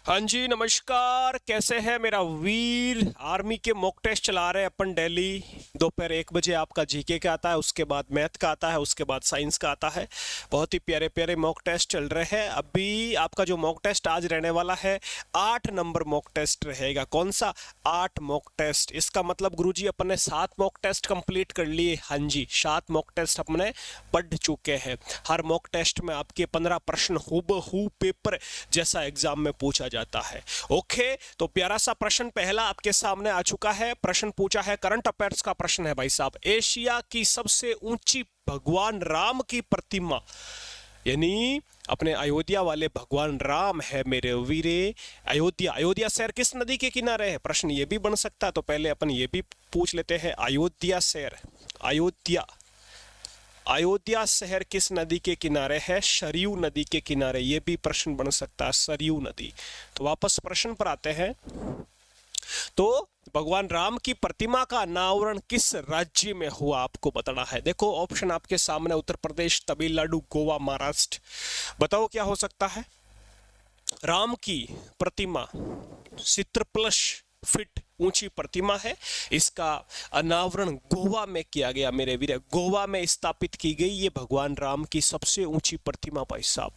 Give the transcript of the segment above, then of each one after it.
हाँ जी, नमस्कार। कैसे हैं मेरा वीर? आर्मी के मॉक टेस्ट चला रहे हैं अपन डेली। दोपहर 1 बजे आपका जीके का आता है, उसके बाद मैथ का आता है, उसके बाद साइंस का आता है। बहुत ही प्यारे प्यारे मॉक टेस्ट चल रहे हैं। अभी आपका जो मॉक टेस्ट आज रहने वाला है, 8 नंबर मॉक टेस्ट रहेगा। कौन सा? 8 मॉक टेस्ट। इसका मतलब गुरुजी अपन ने 7 मॉक टेस्ट कंप्लीट कर लिए। हाँ जी, 7 मॉक टेस्ट अपने पढ़ चुके हैं। हर मॉक टेस्ट में आपके 15 प्रश्न हूबहू पेपर जैसा एग्जाम में पूछा जाता है। ओके, तो प्यारा सा प्रश्न पहला आपके सामने आ चुका है। प्रश्न पूछा है, करंट अफेयर्स का प्रश्न है भाई साहब। एशिया की सबसे ऊंची भगवान राम की प्रतिमा, यानी अपने अयोध्या वाले भगवान राम है मेरे वीरे। अयोध्या, अयोध्या शहर किस नदी के किनारे है? प्रश्न ये भी बन सकता है, तो पहले अपन ये भी पूछ लेते हैं। अयोध्या शहर, अयोध्या अयोध्या शहर किस नदी के किनारे है? सरयू नदी के किनारे। ये भी प्रश्न बन सकता है, सरयू नदी। तो वापस प्रश्न पर आते हैं। तो भगवान राम की प्रतिमा का अनावरण किस राज्य में हुआ, आपको बताना है। देखो ऑप्शन आपके सामने, उत्तर प्रदेश, तमिलनाडु, गोवा, महाराष्ट्र। बताओ क्या हो सकता है? राम की प्रतिमा 70+ फीट ऊंची प्रतिमा है। इसका अनावरण गोवा में किया गया मेरे वीर। गोवा में स्थापित की गई ये भगवान राम की सबसे ऊंची प्रतिमा भाई साहब।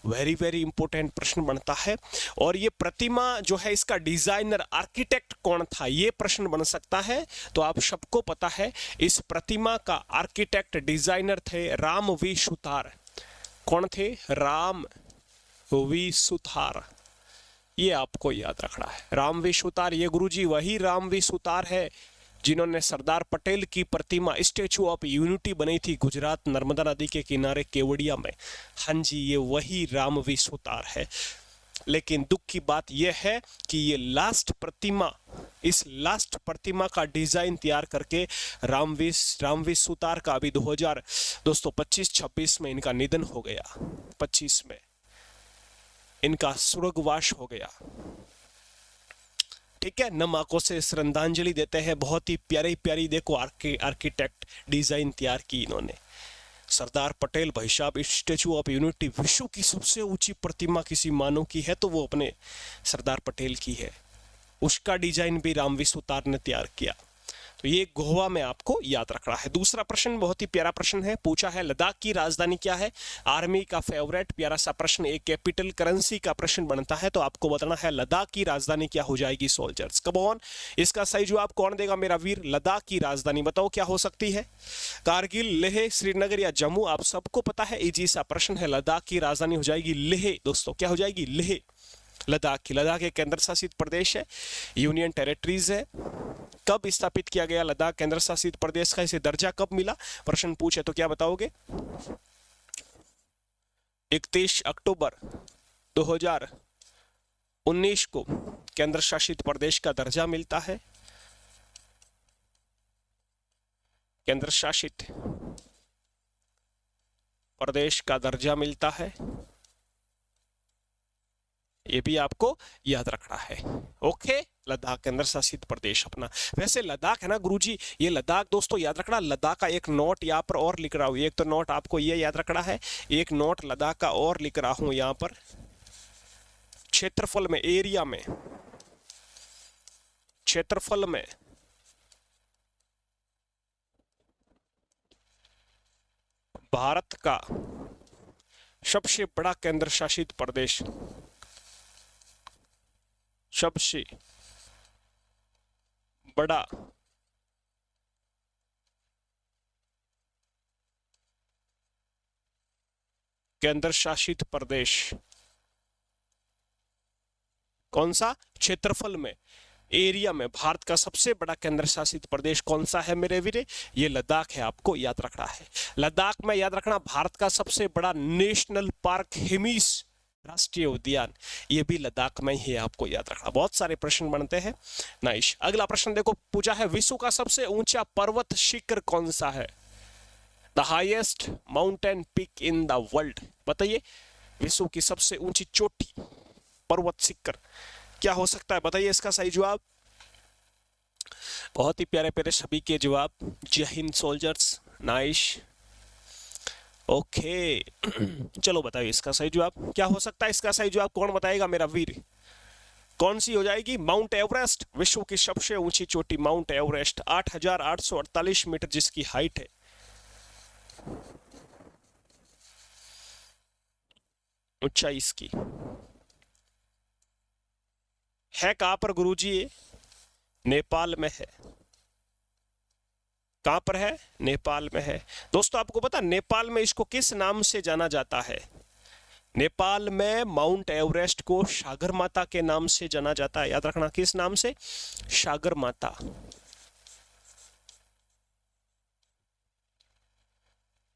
वेरी वेरी इंपॉर्टेंट प्रश्न बनता है। और ये प्रतिमा जो है, इसका डिजाइनर आर्किटेक्ट कौन था, ये प्रश्न बन सकता है। तो आप सबको पता है, इस प्रतिमा का आर्किटेक्ट डिजाइनर थे राम वी सुतार। कौन थे? राम वी सुतार। ये आपको याद रखना है। राम वी सुतार, ये गुरुजी वही राम वी सुतार है जिन्होंने सरदार पटेल की प्रतिमा स्टेचू ऑफ यूनिटी बनी थी गुजरात नर्मदा नदी के किनारे केवड़िया में। हाँ जी, ये वही राम वी सुतार है। लेकिन दुख की बात यह है कि ये लास्ट प्रतिमा, इस लास्ट प्रतिमा का डिजाइन तैयार करके रामवी सुतार का अभी 2000 दोस्तों 25-26 में इनका निधन हो गया। 25 में इनका स्वर्गवास हो गया। ठीक है, नम आंखों से श्रद्धांजलि देते हैं। बहुत ही प्यारी प्यारी देखो आर्किटेक्ट डिजाइन तैयार की इन्होंने। सरदार पटेल भाई साहब, स्टेचू ऑफ यूनिटी विश्व की सबसे ऊंची प्रतिमा किसी मानव की है तो वो अपने सरदार पटेल की है। उसका डिजाइन भी रामवी सुतार ने तैयार किया। तो ये गोवा में आपको याद रखना है। दूसरा प्रश्न बहुत ही प्यारा प्रश्न है, पूछा है लद्दाख की राजधानी क्या है? आर्मी का फेवरेट प्यारा सा प्रश्न, एक कैपिटल करेंसी का प्रश्न बनता है। तो आपको बताना है लद्दाख की राजधानी क्या हो जाएगी सोल्जर्स। कम ऑन, इसका सही जवाब कौन देगा मेरा वीर? लद्दाख की राजधानी बताओ क्या हो सकती है? कारगिल, लेह, श्रीनगर या जम्मू? आप सबको पता है, इजी सा प्रश्न है। लद्दाख की राजधानी हो जाएगी लेह दोस्तों। क्या हो जाएगी? लेह। लद्दाख की, लद्दाख एक केंद्र शासित प्रदेश है, यूनियन टेरिटरीज है। कब स्थापित किया गया लद्दाख केंद्र शासित प्रदेश का? इसे दर्जा कब मिला? प्रश्न पूछे तो क्या बताओगे? 31 अक्टूबर 2019 को केंद्र शासित प्रदेश का दर्जा मिलता है। केंद्र शासित प्रदेश का दर्जा मिलता है, ये भी आपको याद रखना है। ओके, लद्दाख केंद्र शासित प्रदेश अपना। वैसे लद्दाख है ना गुरुजी, ये लद्दाख दोस्तों याद रखना। लद्दाख का एक नोट यहाँ पर और लिख रहा हूँ। एक तो नोट आपको ये याद रखना है, एक नोट लद्दाख का और लिख रहा हूँ यहाँ पर। क्षेत्रफल में, एरिया में, क्षेत्रफल में भारत का सबसे बड़ा केंद्र शासित प्रदेश, सबसे बड़ा केंद्र शासित प्रदेश कौन सा? क्षेत्रफल में, एरिया में भारत का सबसे बड़ा केंद्र शासित प्रदेश कौन सा है मेरे वीरे? ये लद्दाख है, आपको याद रखना है। लद्दाख में याद रखना, भारत का सबसे बड़ा नेशनल पार्क हिमीस राष्ट्रीय उद्यान, ये भी लद्दाख में ही है, आपको याद रखना। बहुत सारे प्रश्न बनते हैं। नाइस। अगला प्रश्न देखो, पूछा है विश्व का सबसे ऊंचा पर्वत शिखर कौन सा है? The highest mountain peak in the world. बताइए, विश्व की सबसे ऊंची चोटी, पर्वत शिखर क्या हो सकता है? बताइए इसका सही जवाब। बहुत ही प्यारे प्यारे सभी के जवाब। जय हिंद सोल्जर्स। नाइस। ओके चलो बताइए इसका सही जवाब क्या हो सकता है। इसका सही जवाब कौन बताएगा मेरा वीर? कौन सी हो जाएगी? माउंट एवरेस्ट, विश्व की सबसे ऊंची चोटी माउंट एवरेस्ट, 8,848 मीटर जिसकी हाइट है। ऊंचाई इसकी है कहां पर गुरुजी? ये नेपाल में है। कहां पर है? नेपाल में है। दोस्तों आपको पता नेपाल में इसको किस नाम से जाना जाता है? नेपाल में माउंट एवरेस्ट को सागर माता के नाम से जाना जाता है। याद रखना, किस नाम से? सागर माता।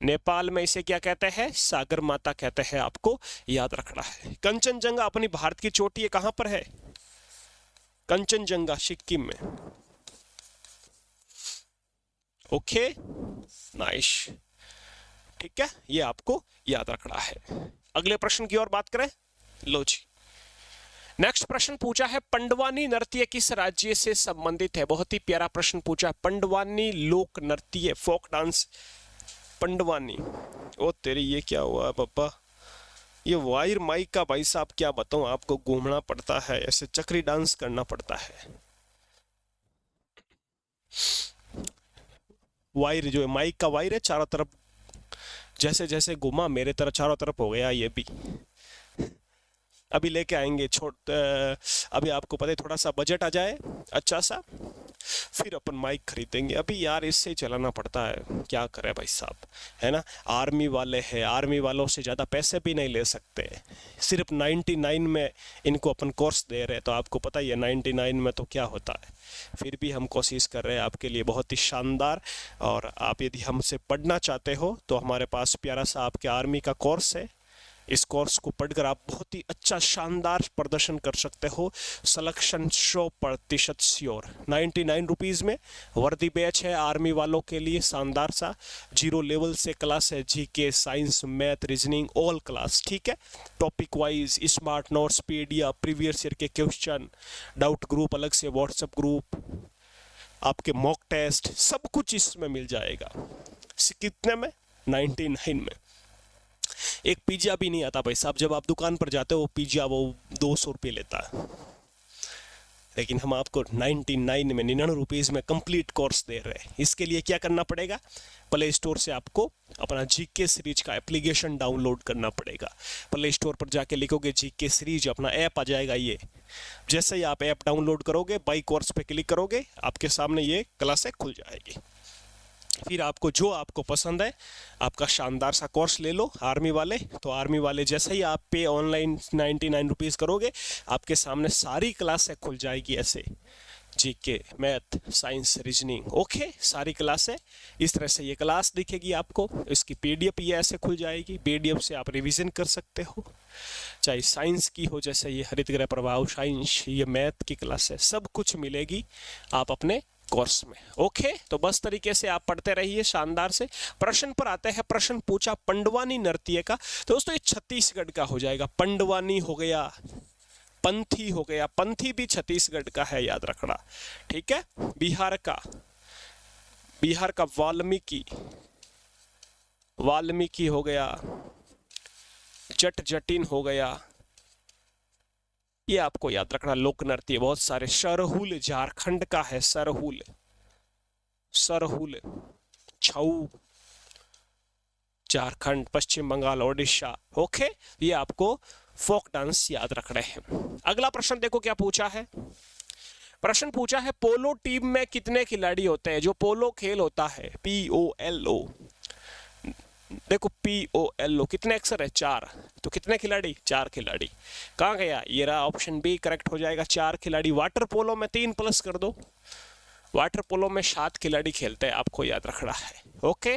नेपाल में इसे क्या कहते हैं? सागर माता कहते हैं, आपको याद रखना है। कंचनजंगा अपनी भारत की चोटी है, कहां पर है? कंचनजंगा सिक्किम में। ओके नाइस, ठीक है, ये आपको याद रखना है। अगले प्रश्न की ओर बात करें। लो जी, नेक्स्ट प्रश्न पूछा है पंडवानी नृत्य किस राज्य से संबंधित है? बहुत ही प्यारा प्रश्न पूछा। पंडवानी लोक नृत्य, फोक डांस, पंडवानी। ओ तेरी, ये क्या हुआ पापा? ये वायर माइक का भाई साहब क्या बताऊं आपको, घूमना पड़ता है, ऐसे चक्री डांस करना पड़ता है। वायर जो है, माइक का वायर है, चारों तरफ जैसे जैसे घुमा मेरे तरफ चारों तरफ हो गया ये भी। अभी लेके आएंगे अभी आपको पता है थोड़ा सा बजट आ जाए अच्छा सा, फिर अपन माइक खरीदेंगे। अभी यार इससे ही चलाना पड़ता है, क्या करें भाई साहब, है ना। आर्मी वाले हैं, आर्मी वालों से ज़्यादा पैसे भी नहीं ले सकते। सिर्फ 99 में इनको अपन कोर्स दे रहे हैं, तो आपको पता ही है 99 में तो क्या होता है। फिर भी हम कोशिश कर रहे हैं आपके लिए बहुत ही शानदार। और आप यदि हमसे पढ़ना चाहते हो तो हमारे पास प्यारा सा आपके आर्मी का कोर्स है। इस कोर्स को पढ़कर आप बहुत ही अच्छा शानदार प्रदर्शन कर सकते हो। Selection 100% sure. 99 रुपीज़ में वर्दी बैच है आर्मी वालों के लिए, शानदार सा। 0 लेवल से क्लास है, GK, science, math, reasoning, all class, ठीक है। Topic wise smart notes, PDF, previous year के क्वेश्चन, डाउट ग्रुप अलग से, व्हाट्सएप ग्रुप, आपके मॉक टेस्ट, सब कुछ इसमें मिल जाएगा। कितने में? 99 में। एक पिज्जा भी नहीं आता भाई साहब, जब आप दुकान पर जाते हो पिज्जा वो 200 रुपये लेता है, लेकिन हम आपको 99 में, 99 रुपीज़ में कंप्लीट कोर्स दे रहे हैं। इसके लिए क्या करना पड़ेगा? प्ले स्टोर से आपको अपना जीके सीरीज का एप्लीकेशन डाउनलोड करना पड़ेगा। प्ले स्टोर पर जाके लिखोगे जीके सीरीज, अपना ऐप आ जाएगा। ये जैसे ही आप ऐप डाउनलोड करोगे, बाई कोर्स पे क्लिक करोगे, आपके सामने ये क्लासें खुल जाएगी। फिर आपको जो आपको पसंद है, आपका शानदार सा कोर्स ले लो। आर्मी वाले तो आर्मी वाले जैसे ही आप पे ऑनलाइन 99 रुपीज़ करोगे, आपके सामने सारी क्लासें खुल जाएगी। ऐसे GK, math, science, reasoning, okay, सारी क्लासें इस तरह से ये क्लास दिखेगी आपको। इसकी पीडीएफ ये ऐसे खुल जाएगी। पीडीएफ से आप रिवीजन कर सकते हो, चाहे साइंस की हो, जैसे ये हरित गृह प्रभाव साइंस, ये मैथ की क्लास है, सब कुछ मिलेगी आप अपने कोर्स में। ओके, तो बस तरीके से आप पढ़ते रहिए शानदार से। प्रश्न पर आते हैं। प्रश्न पूछा पंडवानी नृत्य का, तो दोस्तों ये छत्तीसगढ़ का हो जाएगा। पंडवानी हो गया, पंथी हो गया, पंथी भी छत्तीसगढ़ का है, याद रखना, ठीक है। बिहार का वाल्मीकि, वाल्मीकि हो गया, जट जटिन हो गया, ये आपको याद रखना। लोक नृत्य बहुत सारे। सरहुल झारखंड का है, सरहुल, सरहुल, छऊ झारखंड, पश्चिम बंगाल, ओडिशा, ओके, ये आपको फोक डांस याद रख रहे हैं। अगला प्रश्न देखो क्या पूछा है। प्रश्न पूछा है पोलो टीम में कितने खिलाड़ी होते हैं? जो पोलो खेल होता है, POLO, देखो POLO कितने अक्षर है? 4, तो कितने खिलाड़ी? 4 खिलाड़ी। कहाँ गया? ये रहा, ऑप्शन बी करेक्ट हो जाएगा, 4 खिलाड़ी। वाटर पोलो में 3 प्लस कर दो। वाटर पोलो में 7 खिलाड़ी खेलते हैं, आपको याद रखना है, ओके।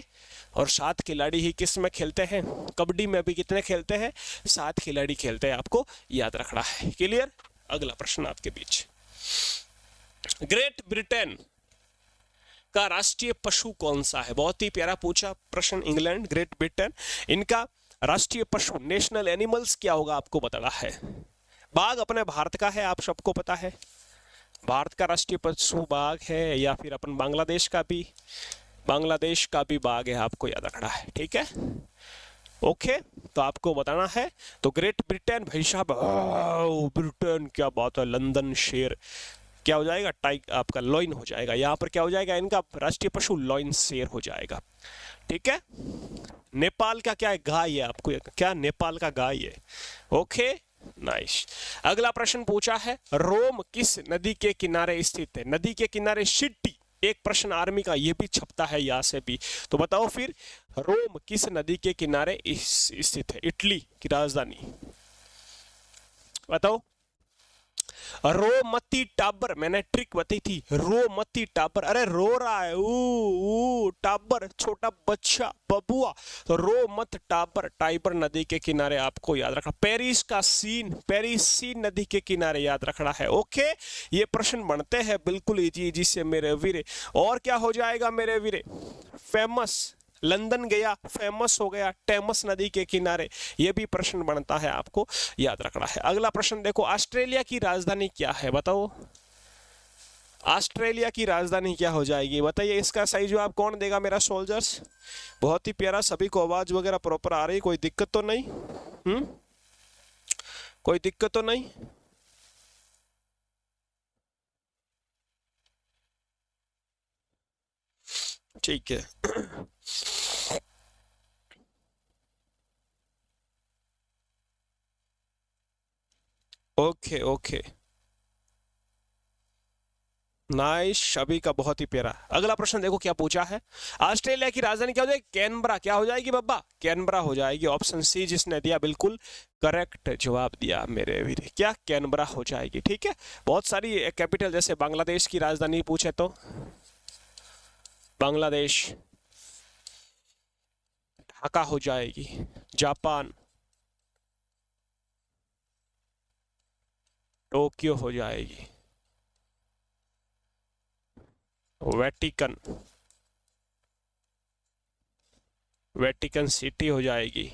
और 7 खिलाड़ी ही किस में खेलते हैं? कबड्डी में भी कितने खेलते हैं? 7 खिलाड़ी खेलते हैं, आपको याद रखना है। क्लियर? अगला प्रश्न आपके बीच। ग्रेट ब्रिटेन का राष्ट्रीय पशु कौन सा है? बहुत ही प्यारा पूछा प्रश्न। इंग्लैंड, ग्रेट ब्रिटेन, इनका राष्ट्रीय पशु, नेशनल एनिमल्स क्या होगा आपको बताना है। बाघ अपने भारत का है, आप सबको पता है। भारत का राष्ट्रीय पशु बाघ है, या फिर अपन बांग्लादेश का भी बांग्लादेश का भी बाघ है, आपको याद रखना है, ठीक है। ओके, तो आपको बताना है। तो ग्रेट ब्रिटेन, भाई साहब, ब्रिटेन, क्या बात है, लंदन शेर क्या हो जाएगा, आपका लॉइन हो जाएगा, यहाँ पर क्या हो जाएगा, इनका राष्ट्रीय पशु लॉइन शेर हो जाएगा, ठीक है। नेपाल का क्या है, गाय है, आपको क्या, नेपाल का गाय है। Okay, nice. अगला प्रश्न पूछा है, रोम किस नदी के किनारे स्थित है? नदी के किनारे सिटी, एक प्रश्न आर्मी का ये भी छपता है यहाँ से भी। तो बताओ फिर, रोम किस नदी के किनारे स्थित है? इटली की राजधानी बताओ। रोमती टाबर, मैंने ट्रिक बताई थी, रोमती टाबर, अरे रो रहा है, ऊ टाबर, छोटा बच्चा, बबुआ, तो रोमत टाबर, टाइबर नदी के किनारे आपको याद रखना। पेरिस का सीन, पेरिस सीन नदी के किनारे याद रखना है। ओके, ये प्रश्न बनते हैं बिल्कुल इजी इजी से मेरे वीरे। और क्या हो जाएगा मेरे वीरे, फेमस, लंदन गया, फेमस हो गया टेमस नदी के किनारे, ये भी प्रश्न बनता है, आपको याद रखना है। अगला प्रश्न देखो, ऑस्ट्रेलिया की राजधानी क्या है? बताओ, ऑस्ट्रेलिया की राजधानी क्या हो जाएगी? बताइए, इसका सही जवाब कौन देगा मेरा सोल्जर्स? बहुत ही प्यारा, सभी को आवाज वगैरह प्रॉपर आ रही, कोई दिक्कत तो नहीं? कोई दिक्कत तो नहीं? ठीक है। ओके ओके, नाइस, सभी का बहुत ही प्यारा। अगला प्रश्न देखो क्या पूछा है, ऑस्ट्रेलिया की राजधानी क्या हो जाएगी? कैनबरा। क्या हो जाएगी बब्बा? कैनबरा हो जाएगी। ऑप्शन सी जिसने दिया बिल्कुल करेक्ट जवाब दिया मेरे वीर, क्या कैनबरा हो जाएगी, ठीक है। बहुत सारी कैपिटल, जैसे बांग्लादेश की राजधानी पूछे तो बांग्लादेश, ढाका हो जाएगी। जापान, टोक्यो हो जाएगी। वेटिकन, वेटिकन सिटी हो जाएगी,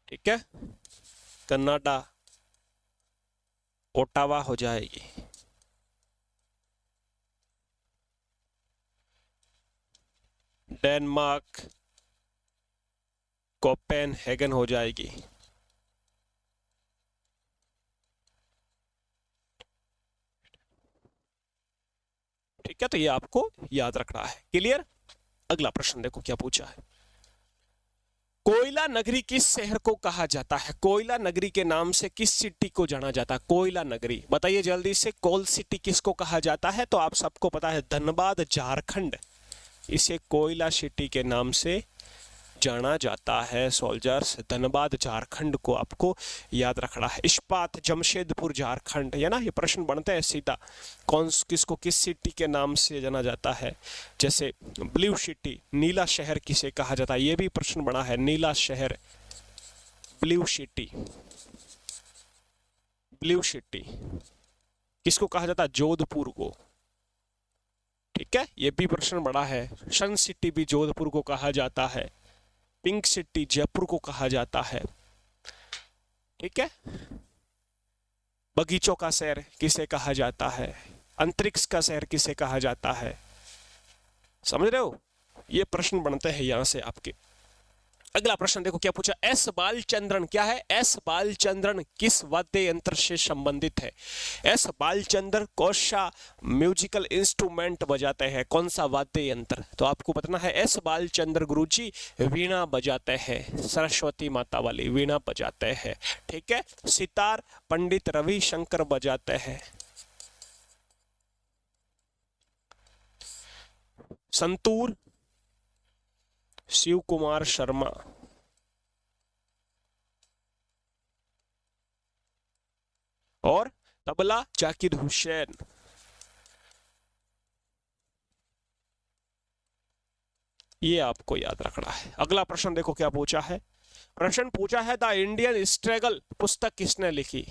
ठीक है। कनाडा, ओटावा हो जाएगी। डेनमार्क, कोपेनहेगन हो जाएगी। ठीक है, तो ये आपको याद रखना है, क्लियर। अगला प्रश्न देखो क्या पूछा है, कोयला नगरी किस शहर को कहा जाता है? कोयला नगरी के नाम से किस सिटी को जाना जाता है? कोयला नगरी, बताइए जल्दी से, कोल सिटी किसको कहा जाता है? तो आप सबको पता है, धनबाद झारखंड, इसे कोयला सिटी के नाम से जाना जाता है सोल्जर्स। धनबाद झारखंड को आपको याद रखना है। इस्पात, जमशेदपुर झारखंड, है ना, ये प्रश्न बनते हैं सीधा, कौन किसको किस सिटी के नाम से जाना जाता है? जैसे ब्लू सिटी, नीला शहर किसे कहा जाता है? ये भी प्रश्न बना है, नीला शहर, ब्लू सिटी, ब्लू सिटी किसको कहा जाता है? जोधपुर को, ठीक है, ये भी प्रश्न बड़ा है। सन सिटी भी जोधपुर को कहा जाता है। पिंक सिटी जयपुर को कहा जाता है, ठीक है। बगीचों का शहर किसे कहा जाता है? अंतरिक्ष का शहर किसे कहा जाता है? समझ रहे हो, ये प्रश्न बनते हैं यहां से आपके। अगला प्रश्न देखो क्या पूछा, एस बालचंद्रन, क्या है? एस बालचंद्रन किस वाद्य यंत्र से संबंधित है? एस बालचंद्र कौन सा म्यूजिकल इंस्ट्रूमेंट बजाते हैं? कौन सा वाद्य यंत्र? तो आपको बताना है, एस बालचंद्र गुरुजी वीणा बजाते हैं, सरस्वती माता वाली वीणा बजाते हैं, ठीक है। सितार पंडित रविशंकर बजाते हैं। संतूर शिव कुमार शर्मा, और तबला जाकिर हुसैन। ये आपको याद रखना है। अगला प्रश्न देखो क्या पूछा है, प्रश्न पूछा है, द इंडियन स्ट्रगल पुस्तक किसने लिखी?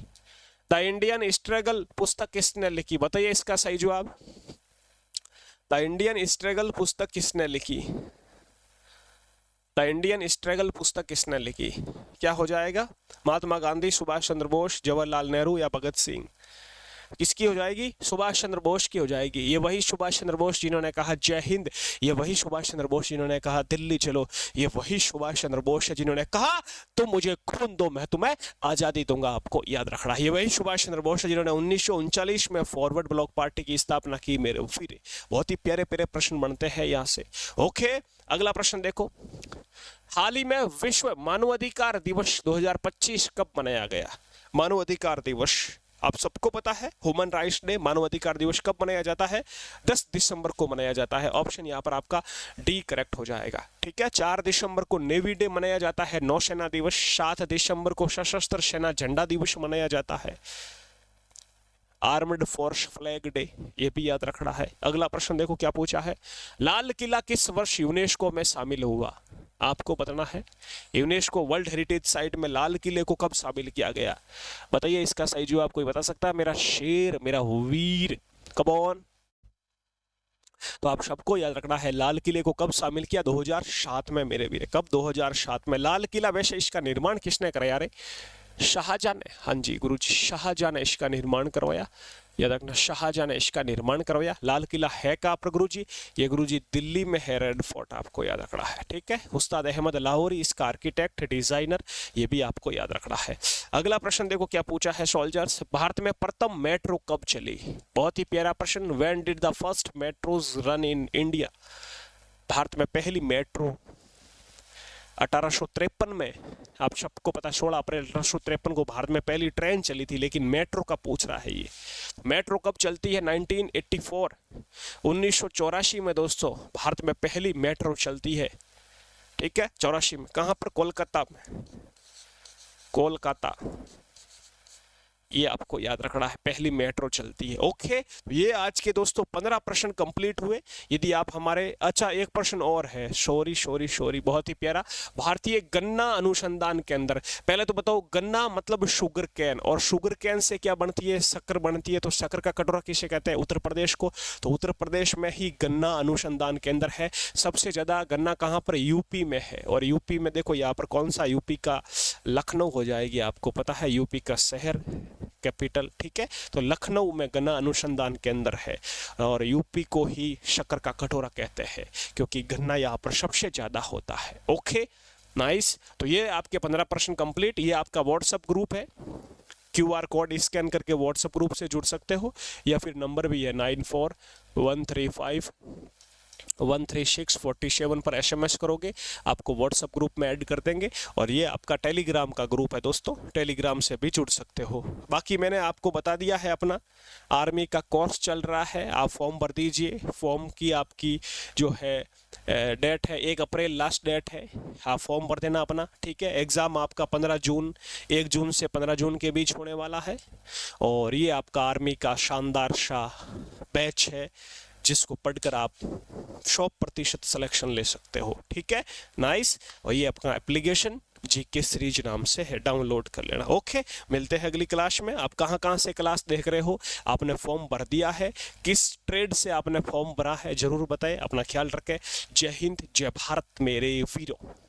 द इंडियन स्ट्रगल पुस्तक किसने लिखी? बताइए इसका सही जवाब। द इंडियन स्ट्रगल पुस्तक किसने लिखी? द इंडियन स्ट्रगल पुस्तक किसने लिखी? क्या हो जाएगा? महात्मा गांधी, सुभाष चंद्र बोस, जवाहरलाल नेहरू या भगत सिंह? किसकी हो जाएगी? सुभाष चंद्र बोस की हो जाएगी। ये वही सुभाष चंद्र बोस जिन्होंने कहा जय हिंद, ये वही सुभाष चंद्र बोस जिन्होंने कहा दिल्ली चलो, ये वही सुभाष चंद्र बोस है जिन्होंने कहा तुम मुझे खून दो मैं तुम्हें आजादी दूंगा। आपको याद रखना, ये वही सुभाष चंद्र बोस है जिन्होंने 1939 में फॉरवर्ड ब्लॉक पार्टी की स्थापना की। मेरे वीर, बहुत ही प्यारे प्यारे प्रश्न बनते हैं यहाँ से। ओके, अगला प्रश्न देखो, हाल ही में विश्व मानवाधिकार दिवस 2025 कब मनाया गया? मानवाधिकार दिवस आप सबको पता है, ह्यूमन राइट्स डे, मानवाधिकार दिवस कब मनाया जाता है? 10 दिसंबर को मनाया जाता है। ऑप्शन यहाँ पर आपका डी करेक्ट हो जाएगा। ठीक है, 4 दिसंबर को नेवी डे मनाया जाता है, नौसेना दिवस। 7 दिसंबर को सशस्त्र सेना झंडा दिवस मनाया जाता है, आर्म्ड फोर्स फ्लैग डे, ये भी याद रखना है। अगला प्रश्न देखो क्या पूछा है, लाल किला किस वर्ष यूनेस्को में शामिल हुआ? आपको बताना है, यूनेस्को वर्ल्ड हेरिटेज साइट में लाल किले को कब शामिल किया गया? बताइए इसका सही जवाब कोई बता सकता है? मेरा शेर, मेरा वीर, कम ऑन। तो आप सबको याद रखना है, लाल किले को कब शामिल किया? 2007 में मेरे वीर। कब? 2007 में। लाल किला वैसे इसका निर्माण किसने कराया रे? शाहजहां ने। हाँ जी गुरुजी, शाहजहां ने इसका निर्माण करवाया। याद रखना, शाहजहां ने इसका निर्माण करवाया। लाल किला है कहाँ पर गुरुजी? ये गुरुजी दिल्ली में है, रेड फोर्ट, आपको याद रखना है। ठीक है, उस्ताद अहमद लाहौरी इसका आर्किटेक्ट डिजाइनर, ये भी आपको याद रखना है। अगला प्रश्न देखो क्या पूछा है सोल्जर्स, भारत में प्रथम मेट्रो कब चली? बहुत ही प्यारा प्रश्न। When did the first metros run in India? Bharat में पहली मेट्रो 1853 में, आप सबको पता, 16 अप्रैल 1853 को भारत में पहली ट्रेन चली थी। लेकिन मेट्रो का पूछ रहा है ये, मेट्रो कब चलती है? 1984, 1984 में दोस्तों भारत में पहली मेट्रो चलती है। ठीक है, 84 में। कहाँ पर? कोलकाता में, कोलकाता, ये आपको याद रखना है, पहली मेट्रो चलती है। ओके, ये आज के दोस्तों 15 प्रश्न कंप्लीट हुए। यदि आप हमारे, अच्छा एक प्रश्न और है, सॉरी, बहुत ही प्यारा, भारतीय गन्ना अनुसंधान केंद्र। पहले तो बताओ, गन्ना मतलब शुगर कैन, और शुगर कैन से क्या बनती है? शक्कर बनती है। तो शक्कर का कटोरा किसे कहते हैं? उत्तर प्रदेश को। तो उत्तर प्रदेश में ही गन्ना अनुसंधान केंद्र है। सबसे ज्यादा गन्ना कहाँ पर? यूपी में है। और यूपी में देखो यहाँ पर कौन सा? यूपी का लखनऊ हो जाएगी, आपको पता है, यूपी का शहर, कैपिटल। ठीक है, तो लखनऊ में गन्ना अनुसंधान केंद्र है। और यूपी को ही शक्कर का कटोरा कहते हैं, क्योंकि गन्ना यहाँ पर सबसे ज्यादा होता है। Okay, nice. तो ये आपके 15 प्रश्न कंप्लीट। ये आपका व्हाट्सएप ग्रुप है, QR कोड स्कैन करके व्हाट्सएप ग्रुप से जुड़ सकते हो, या फिर नंबर भी है 9413513647 पर SMS करोगे, आपको व्हाट्सएप ग्रुप में ऐड कर देंगे। और ये आपका टेलीग्राम का ग्रुप है दोस्तों, टेलीग्राम से भी जुड़ सकते हो। बाकी मैंने आपको बता दिया है, अपना आर्मी का कोर्स चल रहा है, आप फॉर्म भर दीजिए। फॉर्म की आपकी जो है डेट है 1 अप्रैल, लास्ट डेट है, आप फॉर्म भर देना अपना। ठीक है, एग्ज़ाम आपका 15 जून, 1 जून से 15 जून के बीच होने वाला है। और ये आपका आर्मी का शानदार सा बैच है, जिसको पढ़कर आप 100% सिलेक्शन ले सकते हो। ठीक है, नाइस। और ये अपना एप्लीकेशन GK सीरीज नाम से है, डाउनलोड कर लेना। ओके, मिलते हैं अगली क्लास में। आप कहाँ कहाँ से क्लास देख रहे हो, आपने फॉर्म भर दिया है, किस ट्रेड से आपने फॉर्म भरा है, जरूर बताएं। अपना ख्याल रखें। जय हिंद, जय भारत मेरे वीरों।